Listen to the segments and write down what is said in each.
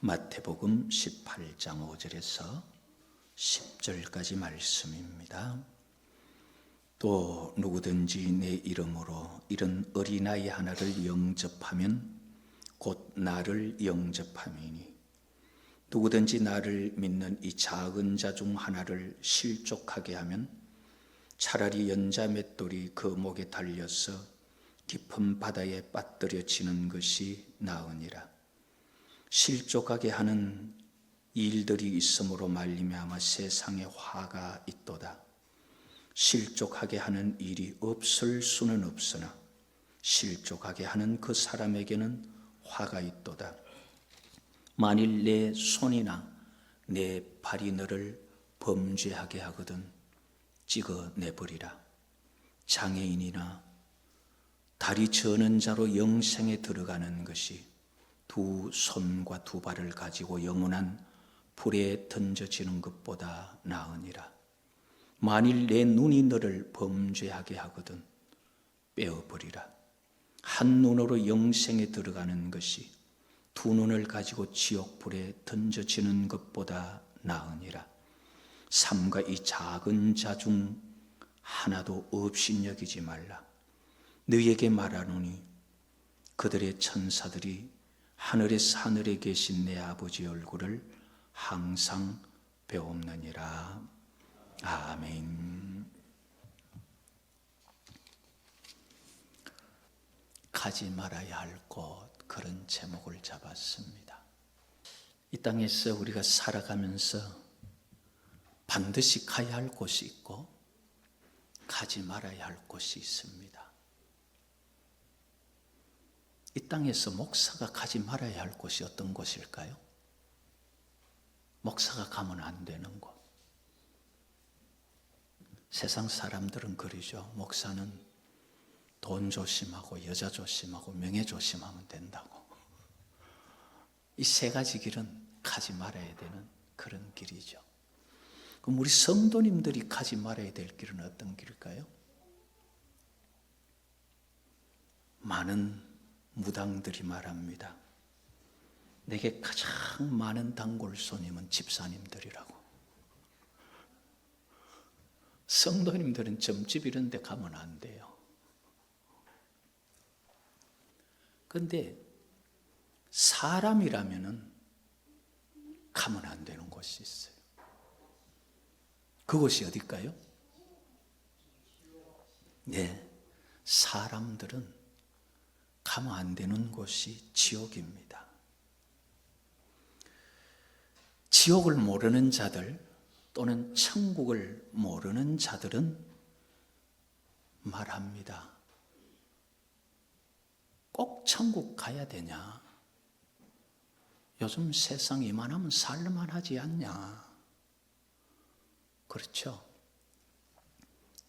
마태복음 18장 5절에서 10절까지 말씀입니다. 또 누구든지 내 이름으로 이런 어린아이 하나를 영접하면 곧 나를 영접함이니 누구든지 나를 믿는 이 작은 자 중 하나를 실족하게 하면 차라리 연자 맷돌이 그 목에 달려서 깊은 바다에 빠뜨려지는 것이 나으니라. 실족하게 하는 일들이 있음으로 말미암아 세상에 화가 있도다. 실족하게 하는 일이 없을 수는 없으나 실족하게 하는 그 사람에게는 화가 있도다. 만일 내 손이나 내 발이 너를 범죄하게 하거든 찍어내버리라. 장애인이나 다리 저는 자로 영생에 들어가는 것이 두 손과 두 발을 가지고 영원한 불에 던져지는 것보다 나으니라. 만일 내 눈이 너를 범죄하게 하거든 빼어버리라. 한 눈으로 영생에 들어가는 것이 두 눈을 가지고 지옥불에 던져지는 것보다 나으니라. 삼가 이 작은 자 중 하나도 업신여기지 말라. 너희에게 말하노니 그들의 천사들이 하늘에 계신 내 아버지 얼굴을 항상 배옵느니라. 아멘. 가지 말아야 할 곳, 그런 제목을 잡았습니다. 이 땅에서 우리가 살아가면서 반드시 가야 할 곳이 있고 가지 말아야 할 곳이 있습니다. 이 땅에서 목사가 가지 말아야 할 곳이 어떤 곳일까요? 목사가 가면 안 되는 곳. 세상 사람들은 그러죠. 목사는 돈 조심하고 여자 조심하고 명예 조심하면 된다고. 이 세 가지 길은 가지 말아야 되는 그런 길이죠. 그럼 우리 성도님들이 가지 말아야 될 길은 어떤 길일까요? 많은 무당들이 말합니다. 내게 가장 많은 단골 손님은 집사님들이라고. 성도님들은 점집 이런 데 가면 안 돼요. 그런데 사람이라면은 가면 안 되는 곳이 있어요. 그곳이 어딜까요? 네, 사람들은 가면 안 되는 곳이 지옥입니다. 지옥을 모르는 자들 또는 천국을 모르는 자들은 말합니다. 꼭 천국 가야 되냐? 요즘 세상 이만하면 살만하지 않냐? 그렇죠?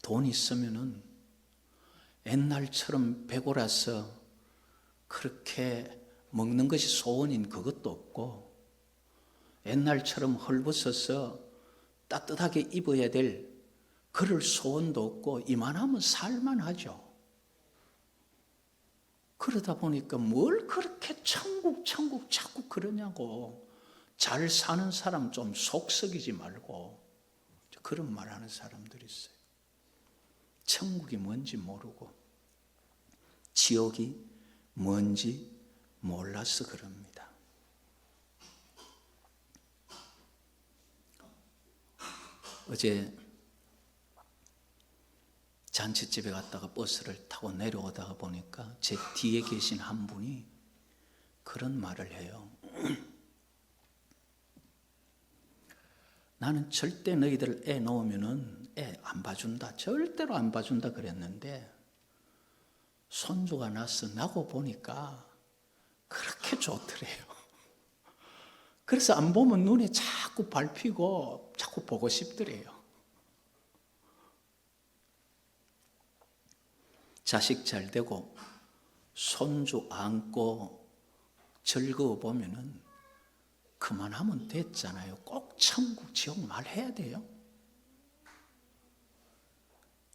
돈 있으면은 옛날처럼 배고라서 그렇게 먹는 것이 소원인 그것도 없고 옛날처럼 헐벗어서 따뜻하게 입어야 될 그럴 소원도 없고 이만하면 살만하죠. 그러다 보니까 뭘 그렇게 천국 자꾸 그러냐고. 잘 사는 사람 좀 속썩이지 말고 그런 말하는 사람들이 있어요. 천국이 뭔지 모르고 지옥이 뭔지 몰라서 그럽니다. 어제 잔치집에 갔다가 버스를 타고 내려오다가 보니까 제 뒤에 계신 한 분이 그런 말을 해요. 나는 절대 너희들 애 놓으면은 애 안 봐준다. 절대로 안 봐준다 그랬는데 손주가 나서 나고 보니까 그렇게 좋더래요. 그래서 안 보면 눈에 자꾸 밟히고 자꾸 보고 싶더래요. 자식 잘 되고 손주 안고 즐거워 보면은 그만하면 됐잖아요. 꼭 천국 지옥 말해야 돼요.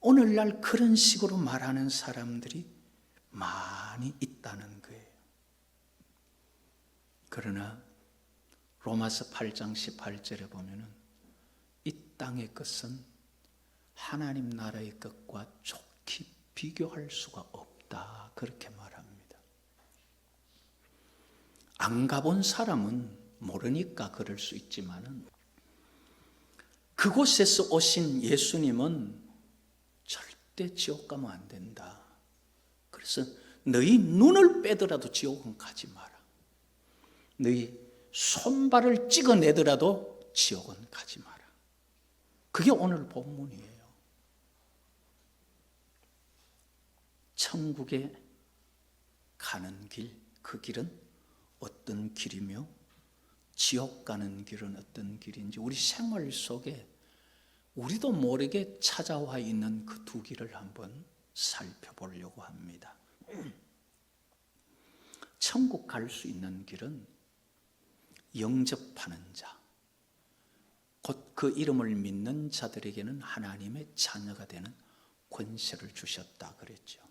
오늘날 그런 식으로 말하는 사람들이 많이 있다는 거예요. 그러나 로마서 8장 18절에 보면은 이 땅의 것은 하나님 나라의 것과 좋게 비교할 수가 없다, 그렇게 말합니다. 안 가본 사람은 모르니까 그럴 수 있지만은 그곳에서 오신 예수님은 절대 지옥 가면 안 된다. 그래서 너희 눈을 빼더라도 지옥은 가지 마라. 너희 손발을 찍어내더라도 지옥은 가지 마라. 그게 오늘 본문이에요. 천국에 가는 길, 그 길은 어떤 길이며 지옥 가는 길은 어떤 길인지 우리 생활 속에 우리도 모르게 찾아와 있는 그 두 길을 한번 살펴보려고 합니다. 천국 갈 수 있는 길은 영접하는 자, 곧 그 이름을 믿는 자들에게는 하나님의 자녀가 되는 권세를 주셨다 그랬죠.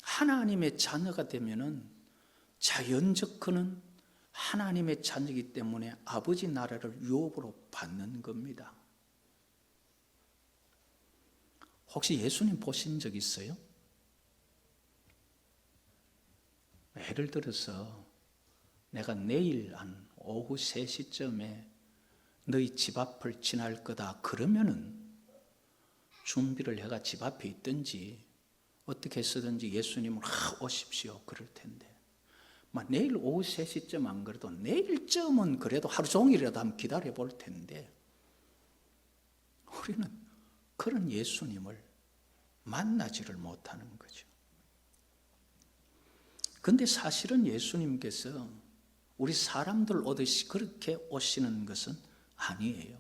하나님의 자녀가 되면은 자연적 그는 하나님의 자녀이기 때문에 아버지 나라를 유업으로 받는 겁니다. 혹시 예수님 보신 적 있어요? 예를 들어서 내가 내일 한 오후 3시쯤에 너희 집 앞을 지날 거다 그러면은 준비를 해가 집 앞에 있든지 어떻게 해서든지 예수님을 오십시오 그럴 텐데 내일 오후 3시쯤 안 그래도 내일쯤은 그래도 하루 종일이라도 한번 기다려 볼 텐데 우리는 그런 예수님을 만나지를 못하는 거죠. 근데 사실은 예수님께서 우리 사람들 오듯이 그렇게 오시는 것은 아니에요.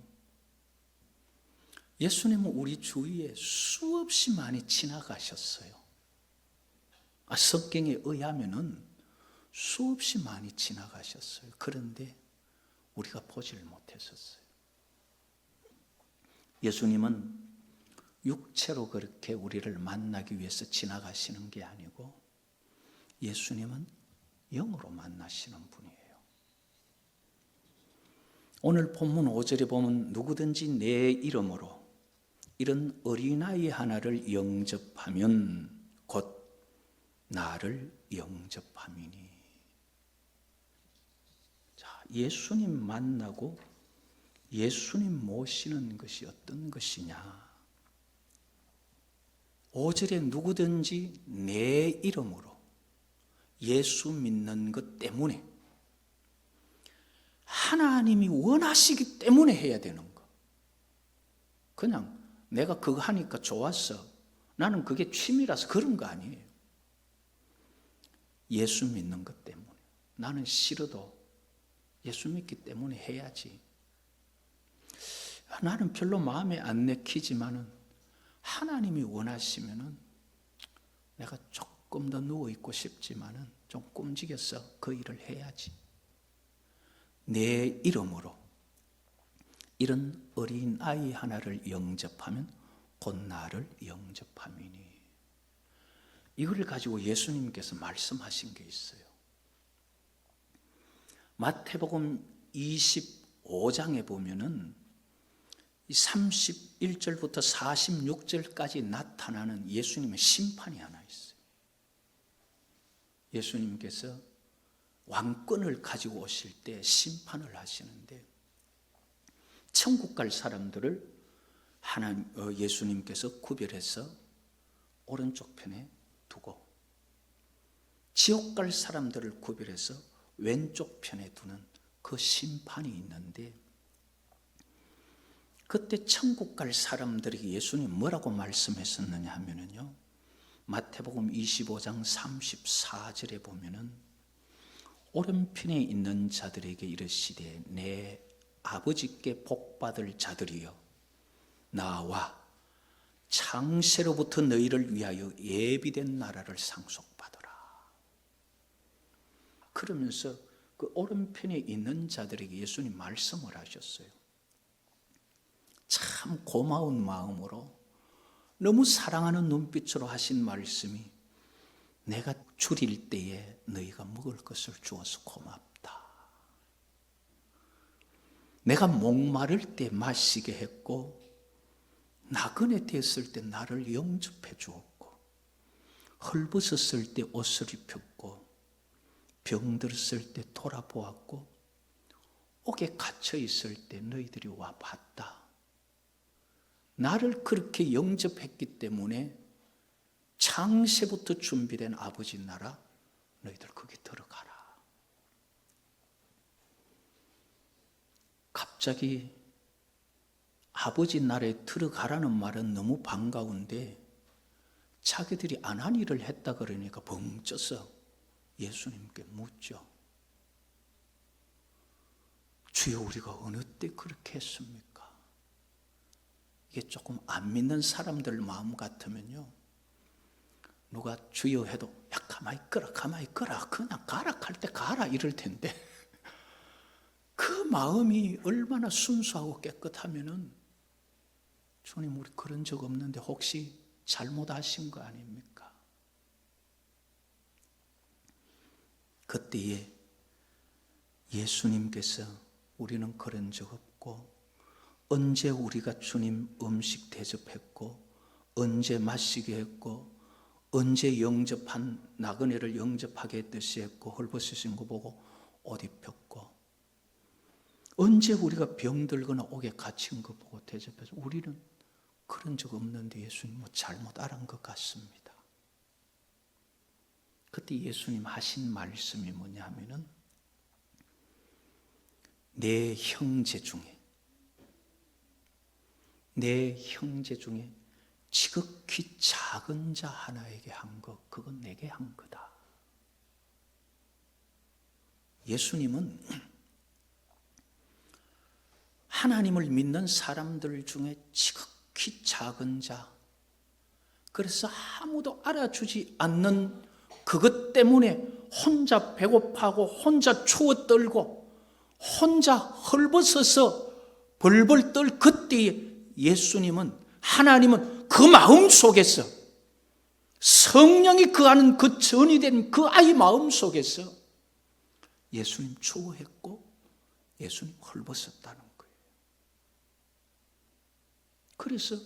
예수님은 우리 주위에 수없이 많이 지나가셨어요. 성경에 의하면은 수없이 많이 지나가셨어요. 그런데 우리가 보지를 못했었어요. 예수님은 육체로 그렇게 우리를 만나기 위해서 지나가시는 게 아니고 예수님은 영으로 만나시는 분이에요. 오늘 본문 5절에 보면 누구든지 내 이름으로 이런 어린아이 하나를 영접하면 곧 나를 영접함이니. 자, 예수님 만나고 예수님 모시는 것이 어떤 것이냐. 5절에 누구든지 내 이름으로 예수 믿는 것 때문에 하나님이 원하시기 때문에 해야 되는 거. 그냥 내가 그거 하니까 좋았어. 나는 그게 취미라서 그런 거 아니에요. 예수 믿는 것 때문에. 나는 싫어도 예수 믿기 때문에 해야지. 나는 별로 마음에 안 내키지만은 하나님이 원하시면은 내가 조금 더 누워있고 싶지만은 좀 끔찍해서 그 일을 해야지. 내 이름으로 이런 어린 아이 하나를 영접하면 곧 나를 영접함이니. 이걸 가지고 예수님께서 말씀하신 게 있어요. 마태복음 25장에 보면은 31절부터 46절까지 나타나는 예수님의 심판이 하나 있어요. 예수님께서 왕권을 가지고 오실 때 심판을 하시는데 천국 갈 사람들을 예수님께서 구별해서 오른쪽 편에 두고 지옥 갈 사람들을 구별해서 왼쪽 편에 두는 그 심판이 있는데 그때 천국 갈 사람들에게 예수님 뭐라고 말씀했었느냐 하면은요, 마태복음 25장 34절에 보면은 오른편에 있는 자들에게 이르시되 내 아버지께 복받을 자들이여 나와 창세로부터 너희를 위하여 예비된 나라를 상속받으라. 그러면서 그 오른편에 있는 자들에게 예수님 말씀을 하셨어요. 참 고마운 마음으로 너무 사랑하는 눈빛으로 하신 말씀이 내가 줄일 때에 너희가 먹을 것을 주어서 고맙다. 내가 목마를 때 마시게 했고 나그네 됐을 때 나를 영접해 주었고 헐벗었을 때 옷을 입혔고 병들었을 때 돌아보았고 옥에 갇혀 있을 때 너희들이 와 봤다. 나를 그렇게 영접했기 때문에 창세부터 준비된 아버지 나라 너희들 거기 들어가라. 갑자기 아버지 나라에 들어가라는 말은 너무 반가운데 자기들이 안 한 일을 했다 그러니까 벙쪄서 예수님께 묻죠. 주여 우리가 어느 때 그렇게 했습니까? 이게 조금 안 믿는 사람들 마음 같으면요, 누가 주여 해도 야 가만히 있거라 그냥 가라 할 때 가라 이럴 텐데 그 마음이 얼마나 순수하고 깨끗하면은 주님 우리 그런 적 없는데 혹시 잘못하신 거 아닙니까? 그때에 예수님께서 우리는 그런 적 없고 언제 우리가 주님 음식 대접했고 언제 마시게 했고 언제 영접한 나그네를 영접하게 했듯이 했고 헐벗으신 거 보고 옷 입혔고 언제 우리가 병들거나 옥에 갇힌 거 보고 대접해서 우리는 그런 적 없는데 예수님 뭐 잘못 알은 것 같습니다. 그때 예수님 하신 말씀이 뭐냐 하면은 내 형제 중에 지극히 작은 자 하나에게 한 것, 그건 내게 한 거다. 예수님은 하나님을 믿는 사람들 중에 지극히 작은 자, 그래서 아무도 알아주지 않는 그것 때문에 혼자 배고파하고 혼자 추워 떨고 혼자 헐벗어서 벌벌 떨 그때에 하나님은 그 마음 속에서 성령이 거하는 그 전이 된 그 아이 마음 속에서 예수님 추워했고 예수님 헐벗었다는 거예요. 그래서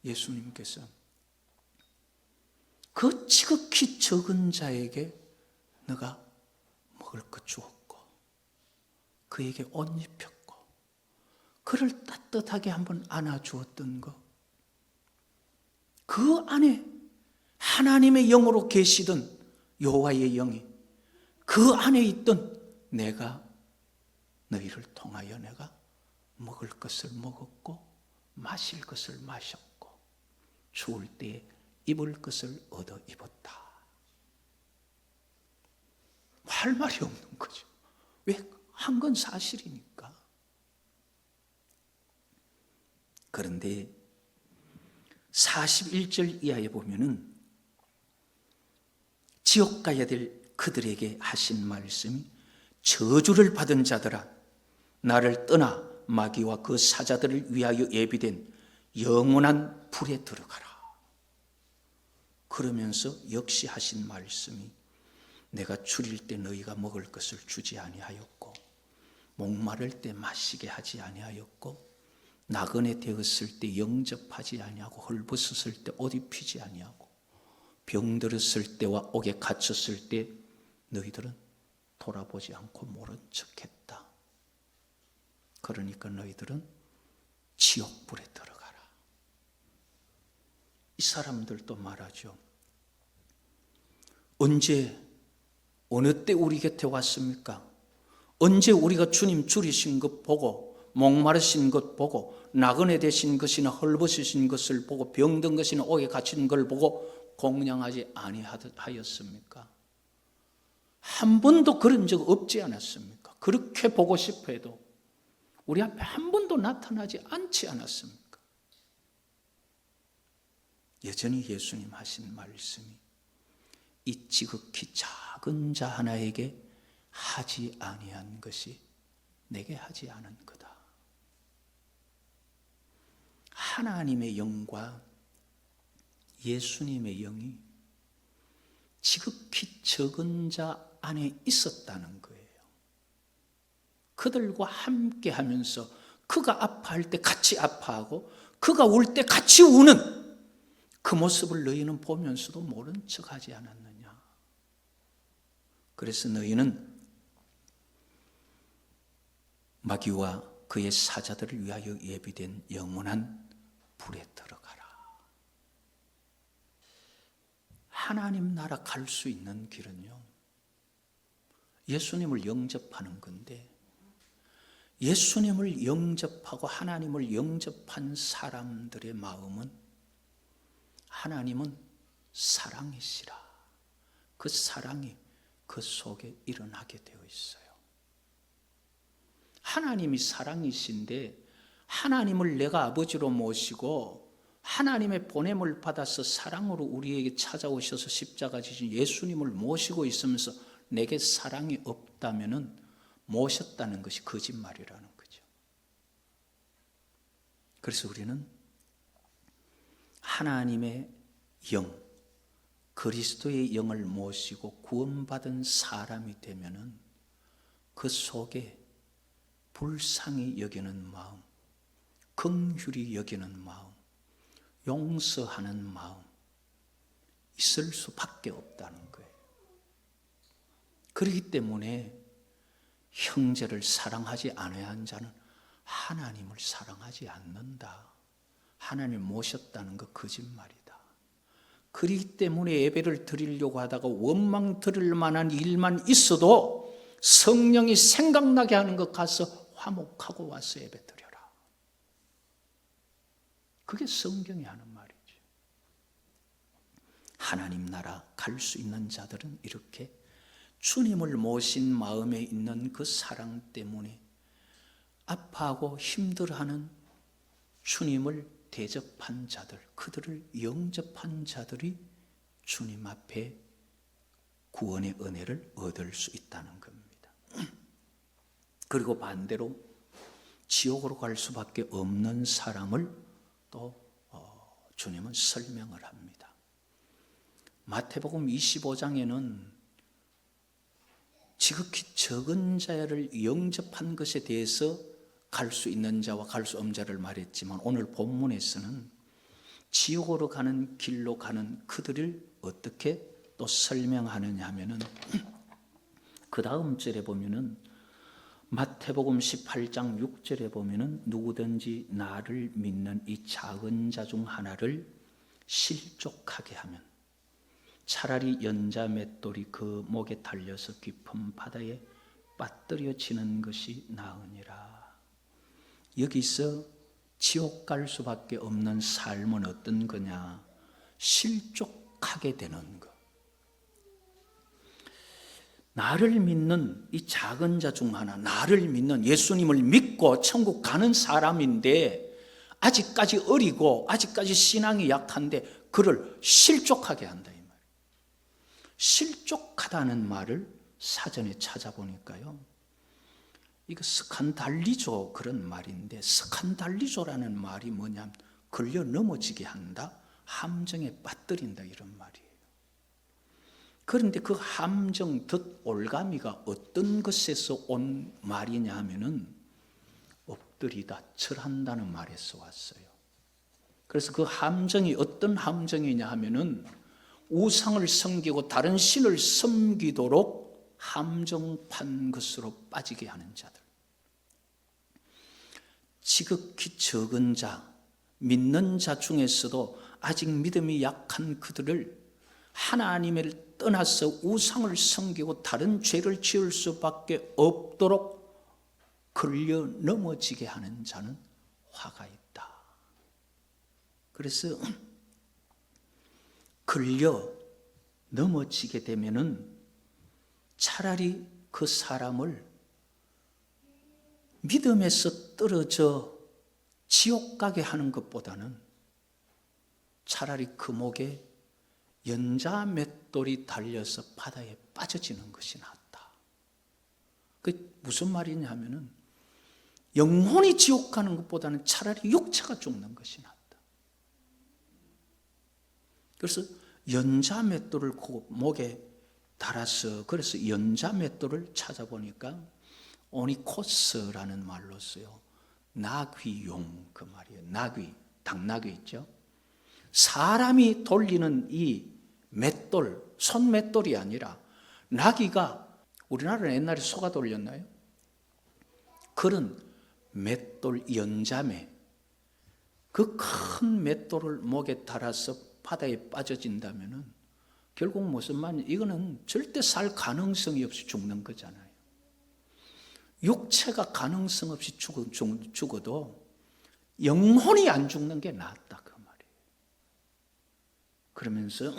예수님께서 그 지극히 적은 자에게 너가 먹을 것 주었고 그에게 옷 입혔고 그를 따뜻하게 한번 안아주었던 것, 그 안에 하나님의 영으로 계시던 여호와의 영이 그 안에 있던 내가 너희를 통하여 내가 먹을 것을 먹었고 마실 것을 마셨고 추울 때에 입을 것을 얻어 입었다. 할 말이 없는 거죠. 왜? 한 건 사실이니까. 그런데 41절 이하에 보면은 지옥 가야 될 그들에게 하신 말씀이 저주를 받은 자들아 나를 떠나 마귀와 그 사자들을 위하여 예비된 영원한 불에 들어가라. 그러면서 역시 하신 말씀이 내가 줄일 때 너희가 먹을 것을 주지 아니하였고 목마를 때 마시게 하지 아니하였고 나그네 되었을 때 영접하지 아니하고 헐벗었을 때 옷 입히지 아니하고 병들었을 때와 옥에 갇혔을 때 너희들은 돌아보지 않고 모른 척했다. 그러니까 너희들은 지옥불에 들어가라. 이 사람들도 말하죠. 언제 어느 때 우리 곁에 왔습니까? 언제 우리가 주님 줄이신 것 보고 목마르신 것 보고 나그네 되신 것이나 헐벗으신 것을 보고 병든 것이나 옥에 갇힌 걸 보고 공양하지 아니하였습니까? 한 번도 그런 적 없지 않았습니까? 그렇게 보고 싶어 해도 우리 앞에 한 번도 나타나지 않지 않았습니까? 여전히 예수님 하신 말씀이 이 지극히 작은 자 하나에게 하지 아니한 것이 내게 하지 않은 거다. 하나님의 영과 예수님의 영이 지극히 적은 자 안에 있었다는 거예요. 그들과 함께 하면서 그가 아파할 때 같이 아파하고 그가 울 때 같이 우는 그 모습을 너희는 보면서도 모른 척하지 않았느냐. 그래서 너희는 마귀와 그의 사자들을 위하여 예비된 영원한 불에 들어가라. 하나님 나라 갈 수 있는 길은요, 예수님을 영접하는 건데, 예수님을 영접하고 하나님을 영접한 사람들의 마음은, 하나님은 사랑이시라. 그 사랑이 그 속에 일어나게 되어 있어요. 하나님이 사랑이신데 하나님을 내가 아버지로 모시고 하나님의 보냄을 받아서 사랑으로 우리에게 찾아오셔서 십자가 지신 예수님을 모시고 있으면서 내게 사랑이 없다면 모셨다는 것이 거짓말이라는 거죠. 그래서 우리는 하나님의 영, 그리스도의 영을 모시고 구원받은 사람이 되면은 그 속에 불쌍히 여기는 마음, 긍휼히 여기는 마음, 용서하는 마음 있을 수밖에 없다는 거예요. 그렇기 때문에 형제를 사랑하지 않아야 한 자는 하나님을 사랑하지 않는다. 하나님을 모셨다는 거 거짓말이다. 그렇기 때문에 예배를 드리려고 하다가 원망 드릴 만한 일만 있어도 성령이 생각나게 하는 것 가서 화목하고 와서 예배 드려라. 그게 성경이 하는 말이죠. 하나님 나라 갈 수 있는 자들은 이렇게 주님을 모신 마음에 있는 그 사랑 때문에 아파하고 힘들어하는 주님을 대접한 자들, 그들을 영접한 자들이 주님 앞에 구원의 은혜를 얻을 수 있다는 겁니다. 그리고 반대로 지옥으로 갈 수밖에 없는 사람을 또 주님은 설명을 합니다. 마태복음 25장에는 지극히 적은 자를 영접한 것에 대해서 갈 수 있는 자와 갈 수 없는 자를 말했지만, 오늘 본문에서는 지옥으로 가는 길로 가는 그들을 어떻게 또 설명하느냐 하면은 그 다음 절에 보면은 마태복음 18장 6절에 보면은 누구든지 나를 믿는 이 작은 자 중 하나를 실족하게 하면 차라리 연자 맷돌이 그 목에 달려서 깊은 바다에 빠뜨려지는 것이 나으니라. 여기서 지옥 갈 수밖에 없는 삶은 어떤 거냐? 실족하게 되는 것. 나를 믿는 이 작은 자 중 하나, 나를 믿는 예수님을 믿고 천국 가는 사람인데 아직까지 어리고 아직까지 신앙이 약한데 그를 실족하게 한다 이 말이에요. 실족하다는 말을 사전에 찾아보니까요, 이거 스칸달리조 그런 말인데, 스칸달리조라는 말이 뭐냐면 걸려 넘어지게 한다, 함정에 빠뜨린다 이런 말이에요. 그런데 그 함정, 덧, 올가미가 어떤 것에서 온 말이냐 하면은 엎드리다, 절한다는 말에서 왔어요. 그래서 그 함정이 어떤 함정이냐 하면은 우상을 섬기고 다른 신을 섬기도록 함정 판 것으로 빠지게 하는 자들. 지극히 적은 자, 믿는 자 중에서도 아직 믿음이 약한 그들을 하나님을 떠나서 우상을 섬기고 다른 죄를 지을 수밖에 없도록 걸려 넘어지게 하는 자는 화가 있다. 그래서 걸려 넘어지게 되면은 차라리 그 사람을 믿음에서 떨어져 지옥 가게 하는 것보다는 차라리 그 목에 연자 맷돌이 달려서 바다에 빠져지는 것이 낫다. 그 무슨 말이냐 하면은 영혼이 지옥 가는 것보다는 차라리 육체가 죽는 것이 낫다. 그래서 연자 맷돌을 목에 달아서, 그래서 연자 맷돌을 찾아보니까 오니코스라는 말로 써요. 나귀용 그 말이에요. 나귀, 당나귀 있죠. 사람이 돌리는 이 맷돌, 손 맷돌이 아니라 나귀가, 우리나라는 옛날에 소가 돌렸나요? 그런 맷돌 연자매, 그 큰 맷돌을 목에 달아서 바다에 빠져진다면은 결국 무슨 말이냐, 이거는 절대 살 가능성이 없이 죽는 거잖아요. 육체가 가능성 없이 죽어도 영혼이 안 죽는 게 낫다 그 말이에요. 그러면서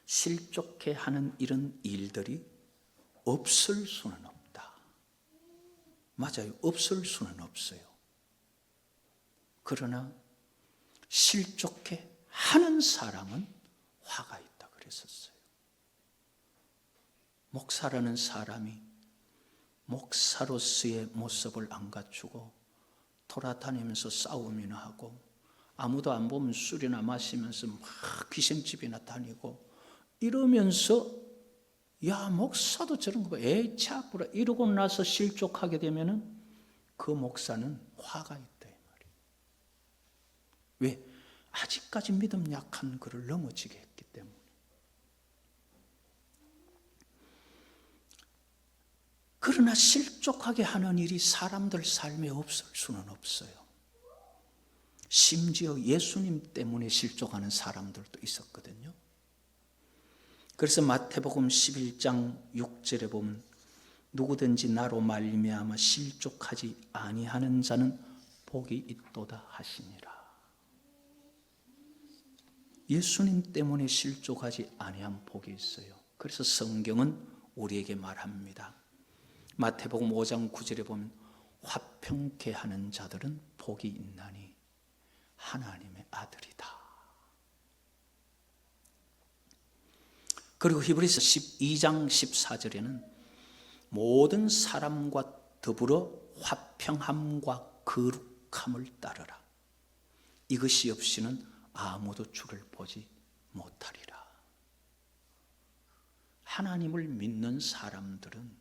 실족해 하는 이런 일들이 없을 수는 없다. 맞아요. 없을 수는 없어요. 그러나 실족해 하는 사람은 화가 있다 그랬었어요. 목사라는 사람이 목사로서의 모습을 안 갖추고 돌아다니면서 싸움이나 하고 아무도 안 보면 술이나 마시면서 막 귀신집이나 다니고 이러면서 야 목사도 저런 거 봐, 에이 차부라 이러고 나서 실족하게 되면은 그 목사는 화가 있다 이 말이에요. 왜? 아직까지 믿음 약한 그를 넘어지게 했기 때문에. 그러나 실족하게 하는 일이 사람들 삶에 없을 수는 없어요. 심지어 예수님 때문에 실족하는 사람들도 있었거든요. 그래서 마태복음 11장 6절에 보면 누구든지 나로 말미암아 실족하지 아니하는 자는 복이 있도다 하시니라. 예수님 때문에 실족하지 아니한 복이 있어요. 그래서 성경은 우리에게 말합니다. 마태복음 5장 9절에 보면 화평케 하는 자들은 복이 있나니 하나님의 아들이다. 그리고 히브리서 12장 14절에는 모든 사람과 더불어 화평함과 거룩함을 따르라. 이것이 없이는 아무도 주를 보지 못하리라. 하나님을 믿는 사람들은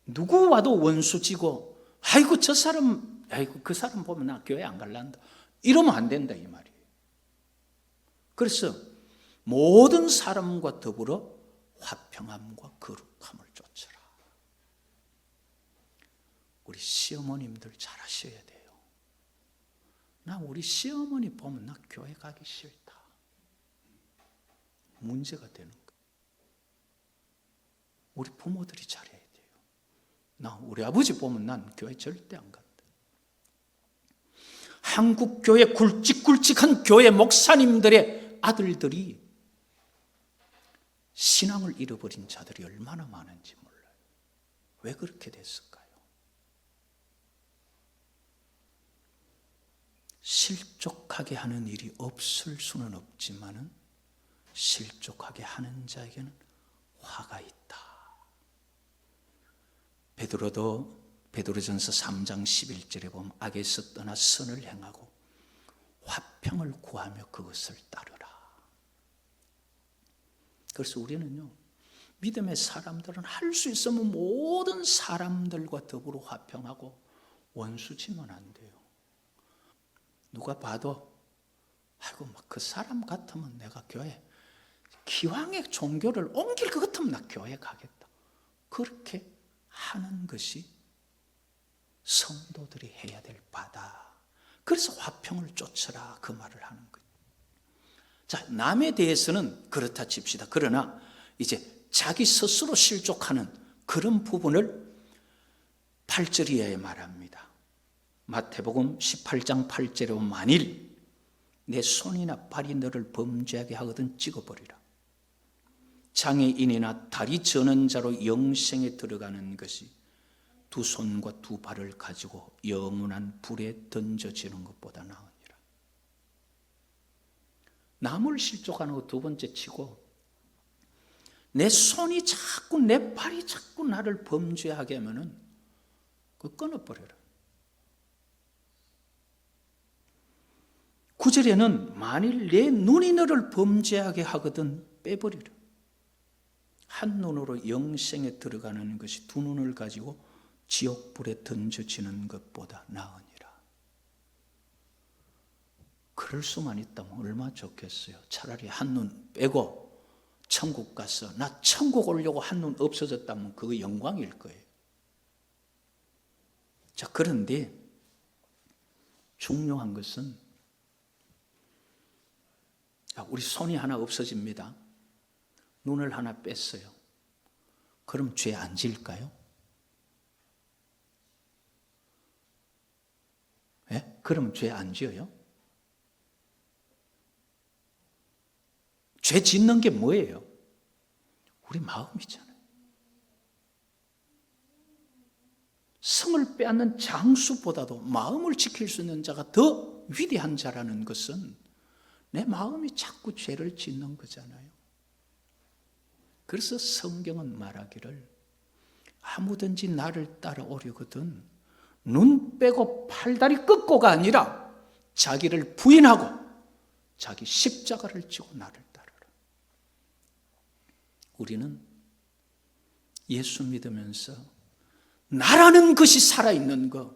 누구와도 원수지고 아이고 저 사람, 아이고 그 사람 보면 나 교회 안 갈란다 이러면 안 된다 이 말이에요. 그래서 모든 사람과 더불어 화평함과 거룩함을 쫓으라. 우리 시어머님들 잘하셔야 돼요. 나 우리 시어머니 보면 나 교회 가기 싫다. 문제가 되는 거예요. 우리 부모들이 잘해야 돼요. 나 우리 아버지 보면 난 교회 절대 안 간다. 한국 교회 굵직굵직한 교회 목사님들의 아들들이 신앙을 잃어버린 자들이 얼마나 많은지 몰라요. 왜 그렇게 됐을까요? 실족하게 하는 일이 없을 수는 없지만은 실족하게 하는 자에게는 화가 있다. 베드로도 베드로전서 3장 11절에 보면 악에서 떠나 선을 행하고 화평을 구하며 그것을 따르라. 그래서 우리는요, 믿음의 사람들은 할 수 있으면 모든 사람들과 더불어 화평하고 원수지면 안 돼요. 누가 봐도 아이고 막 그 사람 같으면 내가 교회 기왕에 종교를 옮길 것 같으면 나 교회 가겠다. 그렇게 하는 것이 성도들이 해야 될 바다. 그래서 화평을 쫓으라 그 말을 하는 거예요. 자, 남에 대해서는 그렇다 칩시다. 그러나 이제 자기 스스로 실족하는 그런 부분을 8절 이하에 말합니다. 마태복음 18장 8절에 보면 만일 내 손이나 발이 너를 범죄하게 하거든 찍어버리라. 장애인이나 다리 저는 자로 영생에 들어가는 것이 두 손과 두 발을 가지고 영원한 불에 던져지는 것보다 나으니라. 남을 실족하는 거 두 번째 치고 내 손이 자꾸 내 발이 자꾸 나를 범죄하게 하면은 그거 끊어버려라. 9절에는 만일 내 눈이 너를 범죄하게 하거든 빼버리라. 한 눈으로 영생에 들어가는 것이 두 눈을 가지고 지옥불에 던져지는 것보다 나으니라. 그럴 수만 있다면 얼마나 좋겠어요. 차라리 한눈 빼고 천국 가서 나 천국 오려고 한눈 없어졌다면 그거 영광일 거예요. 자, 그런데 중요한 것은 우리 손이 하나 없어집니다. 눈을 하나 뺐어요. 그럼 죄 안 지을까요? 예? 그럼 죄 안 지어요? 죄 짓는 게 뭐예요? 우리 마음이잖아요. 성을 빼앗는 장수보다도 마음을 지킬 수 있는 자가 더 위대한 자라는 것은 내 마음이 자꾸 죄를 짓는 거잖아요. 그래서 성경은 말하기를 아무든지 나를 따라오려거든 눈 빼고 팔다리 꺾고가 아니라 자기를 부인하고 자기 십자가를 지고 나를 따르라. 우리는 예수 믿으면서 나라는 것이 살아있는 것,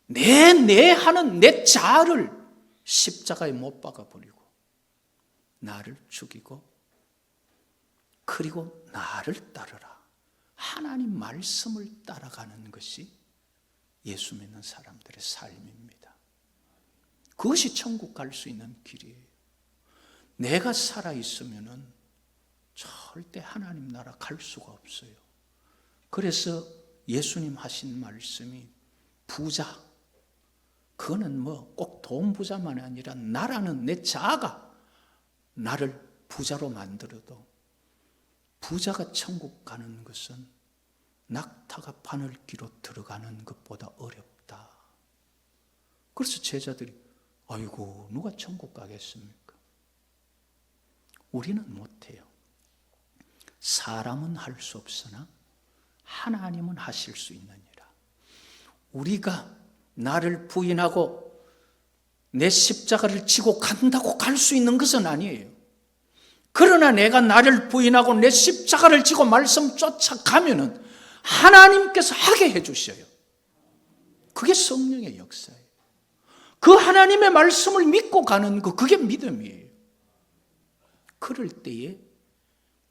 내 하는 내 자아를 십자가에 못 박아버리고 나를 죽이고 그리고 나를 따르라. 하나님 말씀을 따라가는 것이 예수 믿는 사람들의 삶입니다. 그것이 천국 갈 수 있는 길이에요. 내가 살아있으면 절대 하나님 나라 갈 수가 없어요. 그래서 예수님 하신 말씀이 부자, 그거는 뭐 꼭 돈 부자만이 아니라 나라는 내 자아가 나를 부자로 만들어도 부자가 천국 가는 것은 낙타가 바늘기로 들어가는 것보다 어렵다. 그래서 제자들이 아이고 누가 천국 가겠습니까? 우리는 못해요. 사람은 할 수 없으나 하나님은 하실 수 있느니라. 우리가 나를 부인하고 내 십자가를 지고 간다고 갈 수 있는 것은 아니에요. 그러나 내가 나를 부인하고 내 십자가를 지고 말씀 쫓아가면은 하나님께서 하게 해주셔요. 그게 성령의 역사예요. 그 하나님의 말씀을 믿고 가는 거, 그게 믿음이에요. 그럴 때에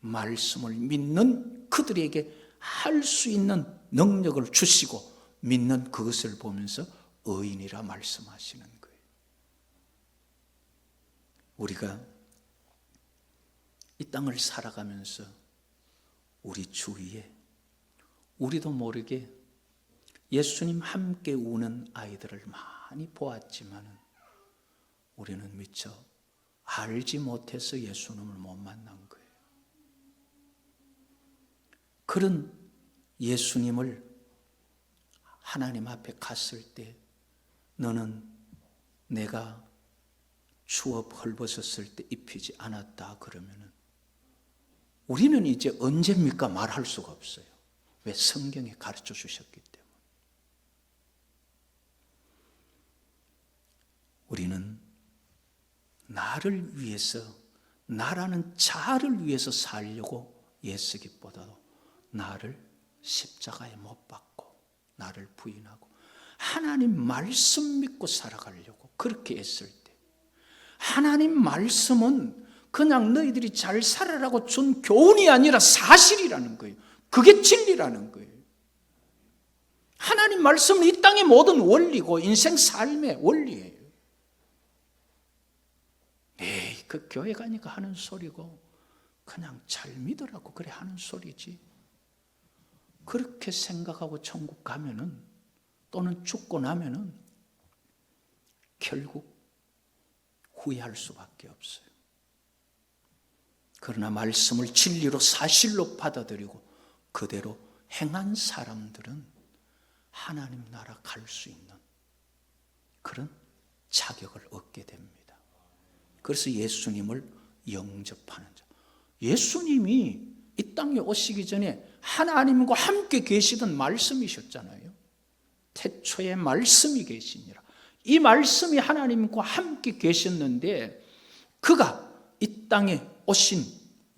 말씀을 믿는 그들에게 할 수 있는 능력을 주시고 믿는 그것을 보면서 의인이라 말씀하시는 거예요. 우리가 이 땅을 살아가면서 우리 주위에 우리도 모르게 예수님 함께 우는 아이들을 많이 보았지만 우리는 미처 알지 못해서 예수님을 못 만난 거예요. 그런 예수님을 하나님 앞에 갔을 때 너는 내가 추워 헐벗었을 때 입히지 않았다 그러면은 우리는 이제 언제입니까 말할 수가 없어요. 왜? 성경에 가르쳐 주셨기 때문에. 우리는 나를 위해서, 나라는 자아를 위해서 살려고 애쓰기보다도 나를 십자가에 못 박고 나를 부인하고 하나님 말씀 믿고 살아가려고 그렇게 애쓸 때 하나님 말씀은 그냥 너희들이 잘 살아라고 준 교훈이 아니라 사실이라는 거예요. 그게 진리라는 거예요. 하나님 말씀은 이 땅의 모든 원리고 인생 삶의 원리예요. 에이, 그 교회 가니까 하는 소리고 그냥 잘 믿으라고 그래 하는 소리지. 그렇게 생각하고 천국 가면은 또는 죽고 나면은 결국 후회할 수밖에 없어요. 그러나 말씀을 진리로 사실로 받아들이고 그대로 행한 사람들은 하나님 나라 갈 수 있는 그런 자격을 얻게 됩니다. 그래서 예수님을 영접하는 자. 예수님이 이 땅에 오시기 전에 하나님과 함께 계시던 말씀이셨잖아요. 태초에 말씀이 계시니라. 이 말씀이 하나님과 함께 계셨는데 그가 이 땅에 오신,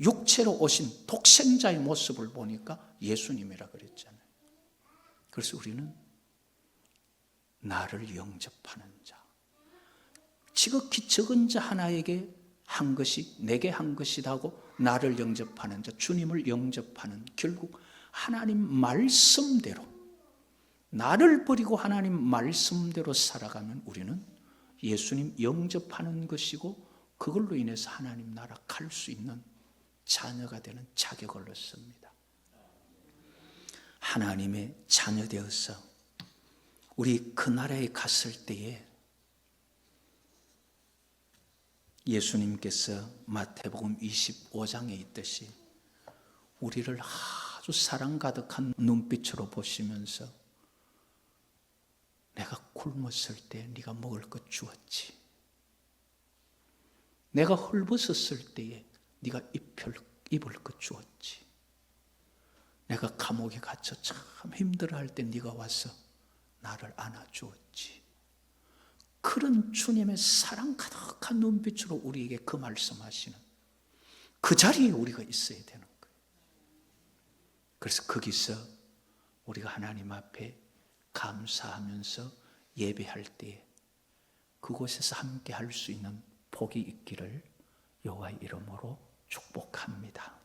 육체로 오신 독생자의 모습을 보니까 예수님이라 그랬잖아요. 그래서 우리는 나를 영접하는 자, 지극히 적은 자 하나에게 한 것이 내게 한 것이라고 나를 영접하는 자, 주님을 영접하는, 결국 하나님 말씀대로, 나를 버리고 하나님 말씀대로 살아가면 우리는 예수님 영접하는 것이고, 그걸로 인해서 하나님 나라 갈 수 있는 자녀가 되는 자격을 얻습니다. 하나님의 자녀 되어서 우리 그 나라에 갔을 때에 예수님께서 마태복음 25장에 있듯이 우리를 아주 사랑 가득한 눈빛으로 보시면서 내가 굶었을 때 네가 먹을 것 주었지, 내가 헐벗었을 때에 네가 입을 것 주었지, 내가 감옥에 갇혀 참 힘들어할 때 네가 와서 나를 안아주었지. 그런 주님의 사랑 가득한 눈빛으로 우리에게 그 말씀하시는 그 자리에 우리가 있어야 되는 거예요. 그래서 거기서 우리가 하나님 앞에 감사하면서 예배할 때에 그곳에서 함께 할 수 있는 복이 있기를 여호와의 이름으로 축복합니다.